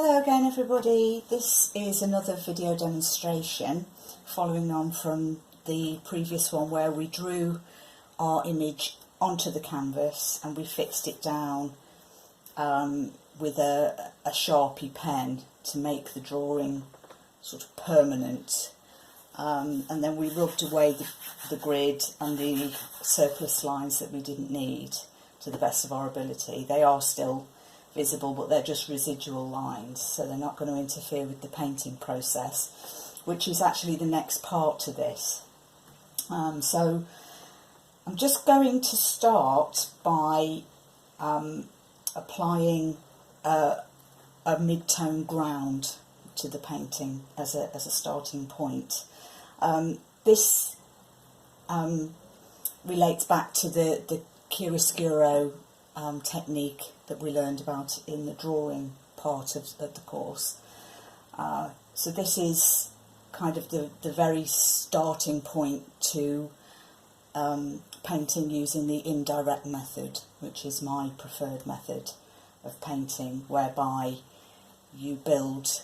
Hello again everybody, this is another video demonstration following on from the previous one where we drew our image onto the canvas and we fixed it down with a Sharpie pen to make the drawing sort of permanent, and then we rubbed away the grid and the surplus lines that we didn't need to the best of our ability. They are still visible, but they're just residual lines, so they're not going to interfere with the painting process, which is actually the next part to this. So I'm just going to start by applying a mid-tone ground to the painting as a starting point. This relates back to the chiaroscuro technique that we learned about in the drawing part of the course. So this is kind of the very starting point to painting using the indirect method, which is my preferred method of painting, whereby you build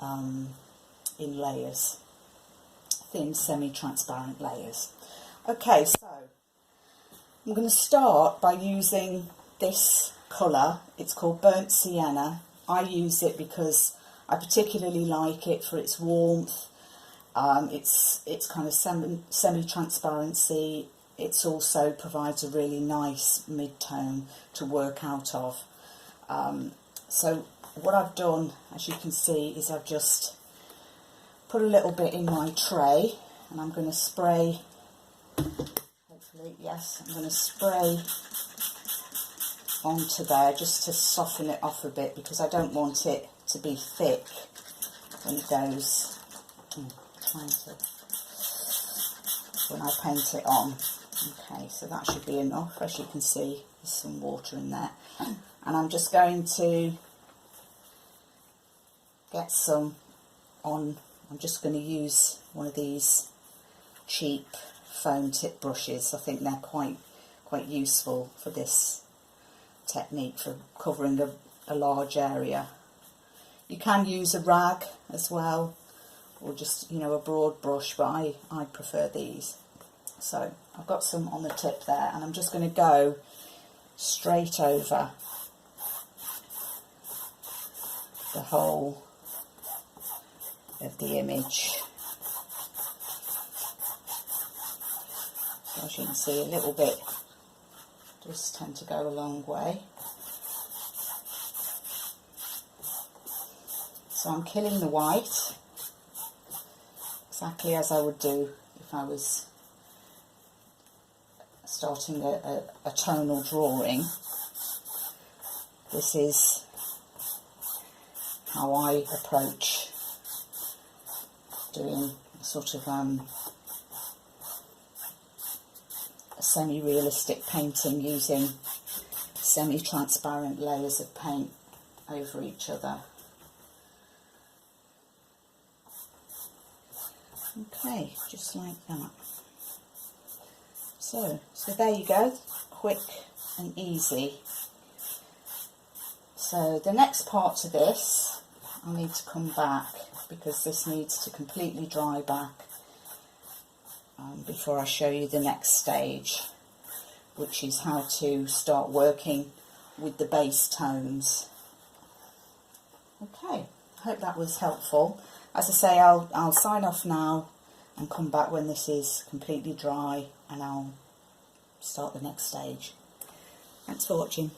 in layers, thin semi-transparent layers. Okay, so I'm going to start by using this colour. It's called Burnt Sienna. I use it because I particularly like it for its warmth. It's kind of semi-transparency. It also provides a really nice mid-tone to work out of. So what I've done, as you can see, is I've just put a little bit in my tray, and I'm going to spray, hopefully, yes, I'm going to spray onto there just to soften it off a bit, because I don't want it to be thick when it goes, when I paint it on. Okay, so that should be enough. As you can see, there's some water in there, and I'm just going to get some on. I'm just going to use one of these cheap foam tip brushes. I think they're quite useful for this technique, for covering a large area. You can use a rag as well, or just, you know, a broad brush, but I prefer these. So I've got some on the tip there, and I'm just going to go straight over the whole of the image. So as you can see, a little bit does tend to go a long way. So I'm killing the white, exactly as I would do if I was starting a tonal drawing. This is how I approach doing sort of a semi-realistic painting, using semi-transparent layers of paint over each other. Okay, just like that. So there you go, quick and easy. So the next part to this, I need to come back, because this needs to completely dry back before I show you the next stage, which is how to start working with the base tones. Okay, I hope that was helpful. As I say, I'll sign off now and come back when this is completely dry, and I'll start the next stage. Thanks for watching.